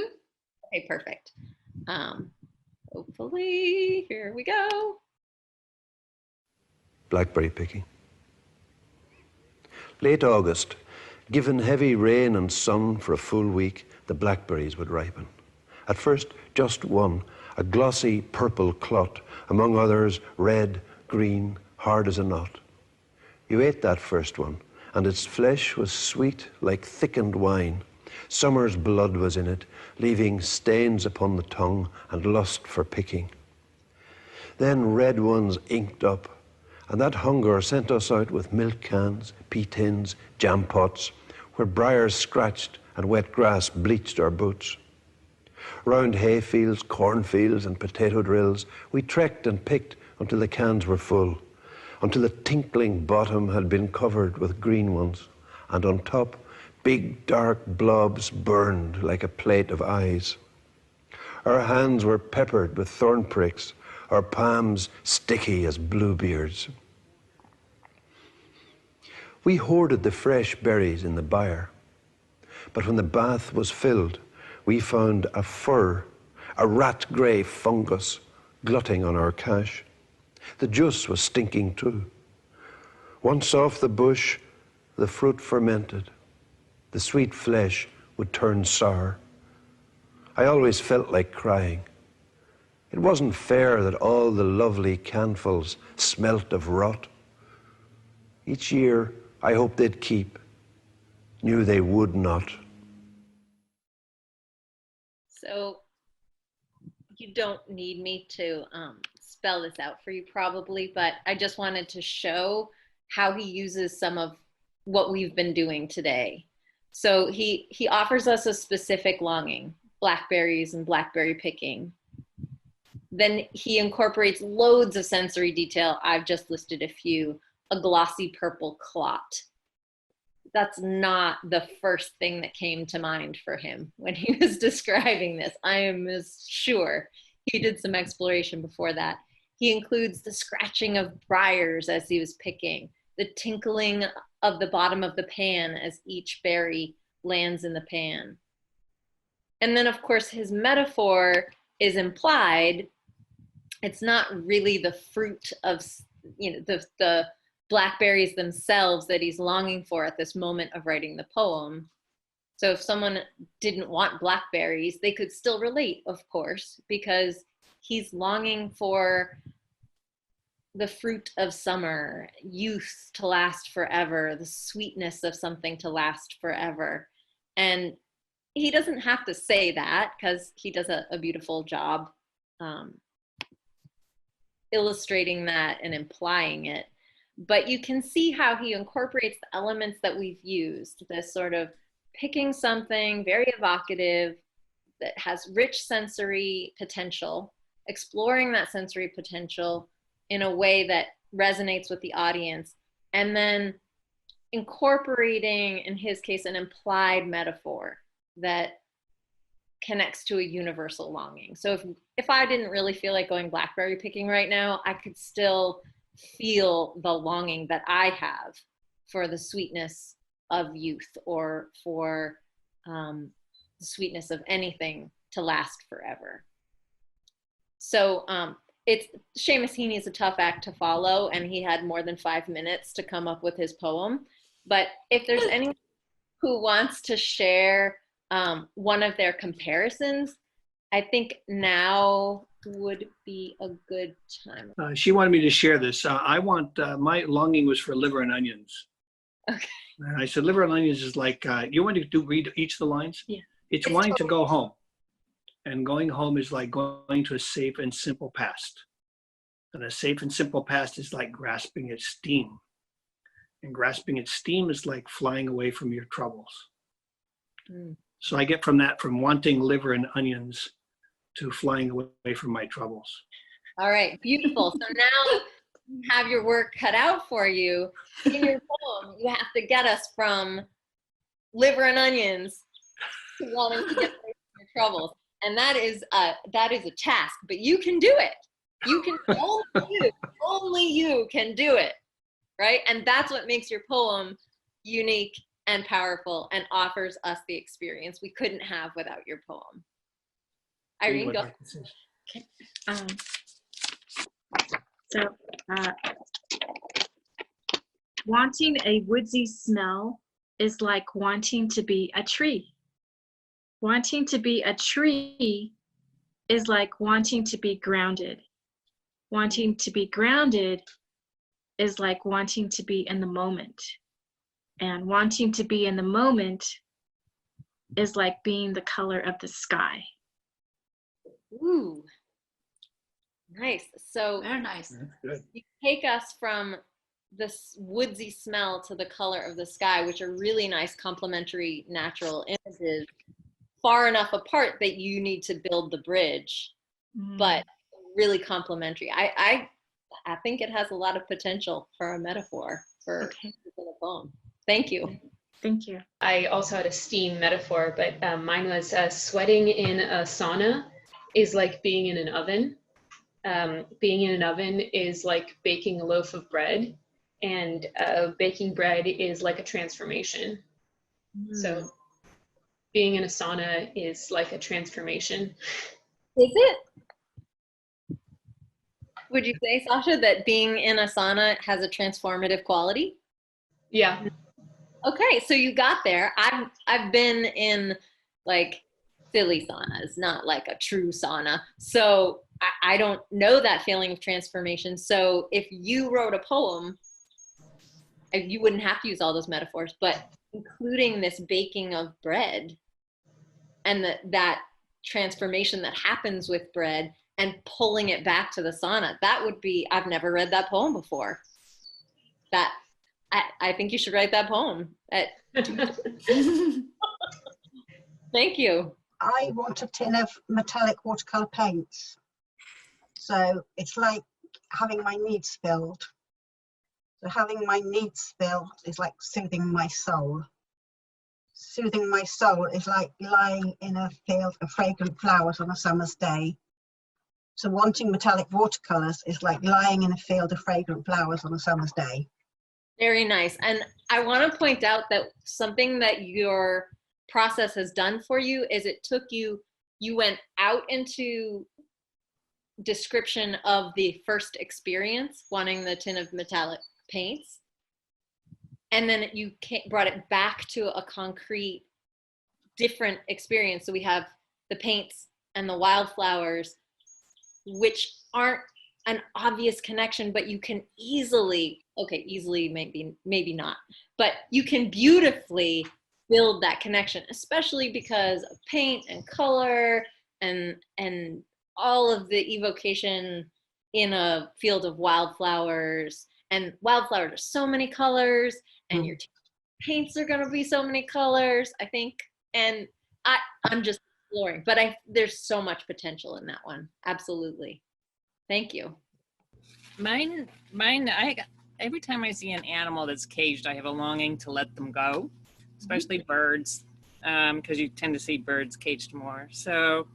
Okay, perfect. Hopefully, here we go. Blackberry-picking. Late August, given heavy rain and sun for a full week, the blackberries would ripen. At first, just one, a glossy purple clot, among others red, green, hard as a knot. You ate that first one, and its flesh was sweet like thickened wine. Summer's blood was in it, leaving stains upon the tongue and lust for picking. Then red ones inked up, and that hunger sent us out with milk cans, pea tins, jam pots, where briars scratched and wet grass bleached our boots. Round hayfields, cornfields, and potato drills, we trekked and picked until the cans were full, until the tinkling bottom had been covered with green ones, and on top, big dark blobs burned like a plate of eyes. Our hands were peppered with thorn pricks, our palms sticky as bluebeards. We hoarded the fresh berries in the byre, but when the bath was filled, we found a fur, a rat-grey fungus glutting on our cash. The juice was stinking too. Once off the bush, the fruit fermented. The sweet flesh would turn sour. I always felt like crying. It wasn't fair that all the lovely canfuls smelt of rot. Each year, I hoped they'd keep, knew they would not. So you don't need me to spell this out for you probably, but I just wanted to show how he uses some of what we've been doing today. So he offers us a specific longing, blackberries and blackberry picking. Then he incorporates loads of sensory detail. I've just listed a few. A glossy purple clot. That's not the first thing that came to mind for him when he was describing this. I am sure he did some exploration before that. He includes the scratching of briars as he was picking, the tinkling of the bottom of the pan as each berry lands in the pan. And then, of course, his metaphor is implied. It's not really the fruit of, the blackberries themselves that he's longing for at this moment of writing the poem. So if someone didn't want blackberries, they could still relate, of course, because he's longing for the fruit of summer, youth to last forever, the sweetness of something to last forever. And he doesn't have to say that because he does a beautiful job illustrating that and implying it. But you can see how he incorporates the elements that we've used, this sort of picking something very evocative that has rich sensory potential, exploring that sensory potential in a way that resonates with the audience, and then incorporating, in his case, an implied metaphor that connects to a universal longing. So if I didn't really feel like going blackberry picking right now, I could still feel the longing that I have for the sweetness of youth, or for the sweetness of anything to last forever. So Seamus Heaney is a tough act to follow, and he had more than 5 minutes to come up with his poem. But if there's anyone who wants to share one of their comparisons, I think now would be a good time. She wanted me to share this. I want, my longing was for liver and onions. Okay. And I said, liver and onions is like, you want to read each of the lines? Yeah. It's wanting to go home. And going home is like going to a safe and simple past. And a safe and simple past is like grasping at steam. And grasping at steam is like flying away from your troubles. Mm. So I get from that, from wanting liver and onions to flying away from my troubles. All right, beautiful. So now you have your work cut out for you. In your poem, you have to get us from liver and onions to wanting to get away from your troubles. And that is a task, but you can do it. You can, only you can do it, right? And that's what makes your poem unique and powerful and offers us the experience we couldn't have without your poem. Irene, go. Wanting a woodsy smell is like wanting to be a tree. Wanting to be a tree is like wanting to be grounded. Wanting to be grounded is like wanting to be in the moment. And wanting to be in the moment is like being the color of the sky. Ooh, nice. So Very nice. Good. you take us from this woodsy smell to the color of the sky, which are really nice complementary natural images, far enough apart that you need to build the bridge, but really complementary. I think it has a lot of potential for a metaphor for a poem. Thank you. Thank you. I also had a steam metaphor, but mine was sweating in a sauna is like being in an oven. Being in an oven is like baking a loaf of bread, and baking bread is like a transformation. So being in a sauna is like a transformation. Is it? Would you say, Sasha, that being in a sauna has a transformative quality? Yeah. Okay, so you got there. I've been in like silly saunas, not like a true sauna. So I don't know that feeling of transformation. So if you wrote a poem, you wouldn't have to use all those metaphors, but including this baking of bread and that transformation that happens with bread and pulling it back to the sauna, that would be, I've never read that poem before. That I think you should write that poem. Thank you. I want a tin of metallic watercolor paints. So it's like having my needs filled. So having my needs filled is like soothing my soul. Soothing my soul is like lying in a field of fragrant flowers on a summer's day. So wanting metallic watercolors is like lying in a field of fragrant flowers on a summer's day. Very nice. And I want to point out that something that your process has done for you is it took you went out into description of the first experience, wanting the tin of metallic paints, and then you brought it back to a concrete, different experience. So we have the paints and the wildflowers, which aren't an obvious connection, but you can easily, maybe not, but you can beautifully build that connection, especially because of paint and color and all of the evocation in a field of wildflowers. And wildflowers are so many colors, and your paints are going to be so many colors, I think. And I'm just exploring, but there's so much potential in that one. Absolutely. Thank you. Mine, every time I see an animal that's caged, I have a longing to let them go, especially birds, because you tend to see birds caged more. So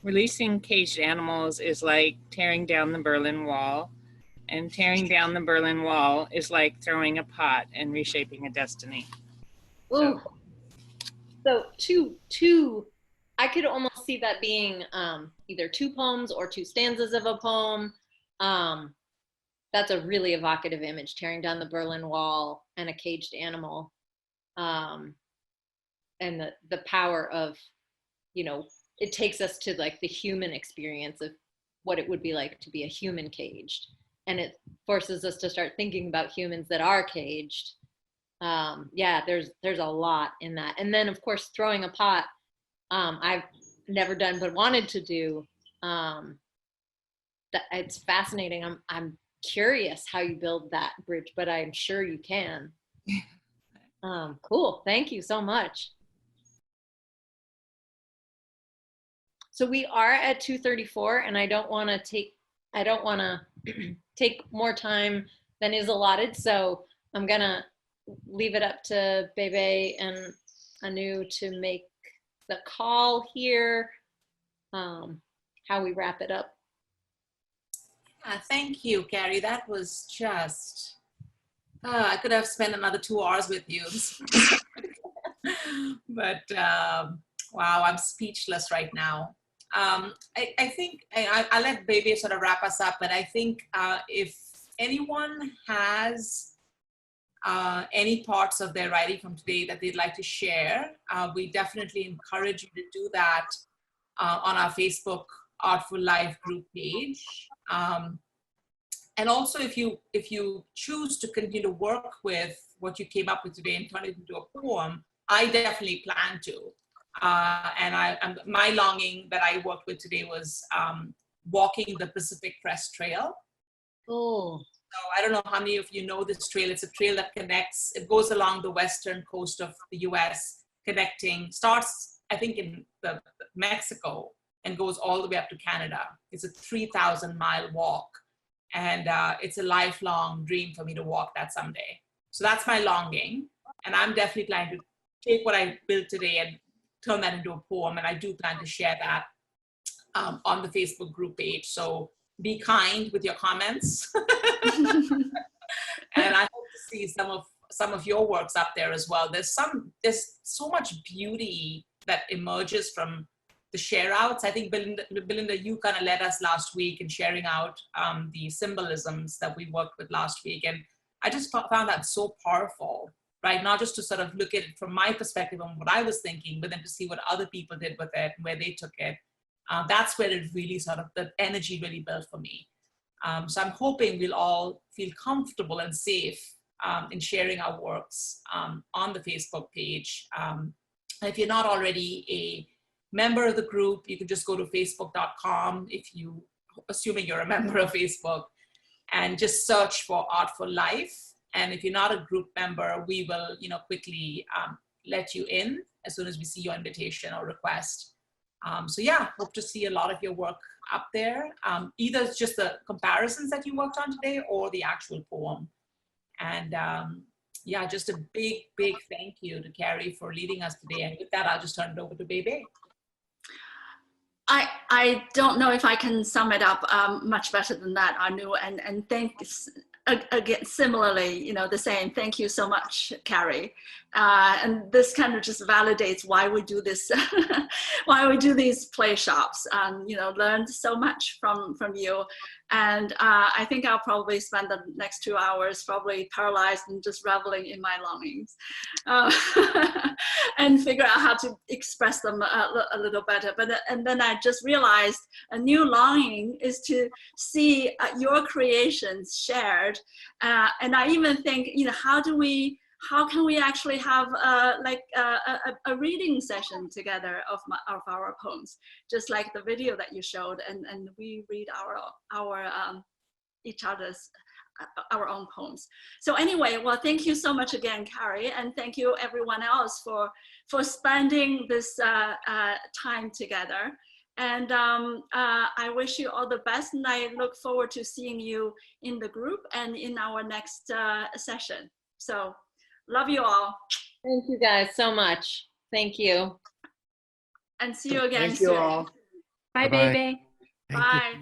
releasing caged animals is like tearing down the Berlin Wall, and tearing down the Berlin Wall is like throwing a pot and reshaping a destiny. Ooh. So two, I could almost see that being either two poems or two stanzas of a poem. That's a really evocative image, tearing down the Berlin Wall and a caged animal. And the power of, it takes us to like the human experience of what it would be like to be a human caged. And it forces us to start thinking about humans that are caged. Yeah, there's a lot in that. And then of course, throwing a pot, I've never done, but wanted to do. That it's fascinating. I'm curious how you build that bridge, but I'm sure you can. Cool, thank you so much. So we are at 2:34, and I don't want to take more time than is allotted. So I'm gonna leave it up to BeiBei and Anu to make the call here, how we wrap it up. Thank you, Carrie. That was just, I could have spent another 2 hours with you. But wow, I'm speechless right now. I think I'll let BeiBei sort of wrap us up, but I think if anyone has any parts of their writing from today that they'd like to share, we definitely encourage you to do that on our Facebook Artful Life group page. And also, if you choose to continue to work with what you came up with today and turn it into a poem, I definitely plan to. And my longing that I worked with today was walking the Pacific Crest Trail. Oh. So I don't know how many of you know this trail. It's a trail that connects, it goes along the western coast of the US, starts, I think, in Mexico and goes all the way up to Canada. It's a 3,000-mile walk. And it's a lifelong dream for me to walk that someday. So that's my longing. And I'm definitely planning to take what I built today and turn that into a poem. And I do plan to share that on the Facebook group page. So be kind with your comments. And I hope to see some of your works up there as well. There's so much beauty that emerges from the share outs. I think Belinda, you kind of led us last week in sharing out the symbolisms that we worked with last week. And I just found that so powerful, right? Not just to sort of look at it from my perspective on what I was thinking, but then to see what other people did with it and where they took it. That's where it really the energy really built for me. So I'm hoping we'll all feel comfortable and safe in sharing our works on the Facebook page. If you're not already a member of the group, you can just go to facebook.com, assuming you're a member of Facebook, and just search for Artful Life. And if you're not a group member, we will, quickly let you in as soon as we see your invitation or request. So yeah, hope to see a lot of your work up there. Either it's just the comparisons that you worked on today or the actual poem. And yeah, just a big, big thank you to Carrie for leading us today. And with that, I'll just turn it over to BeiBei. I don't know if I can sum it up much better than that, Anu, and thanks again, similarly, the same. Thank you so much, Carrie. And this kind of just validates why we do this, why we do these play shops. Learned so much from you. And I think I'll probably spend the next 2 hours probably paralyzed and just reveling in my longings and figure out how to express them a little better. And then I just realized a new longing is to see your creations shared. And I even think, how can we actually have a reading session together of our poems, just like the video that you showed, and we read each other's our own poems. So anyway, well, thank you so much again, Carrie, and thank you everyone else for spending this time together. And I wish you all the best, and I look forward to seeing you in the group and in our next session. So. Love you all. Thank you guys so much. Thank you. And see you again Thank soon. you all. Bye, Bye-bye. BeiBei. Bye.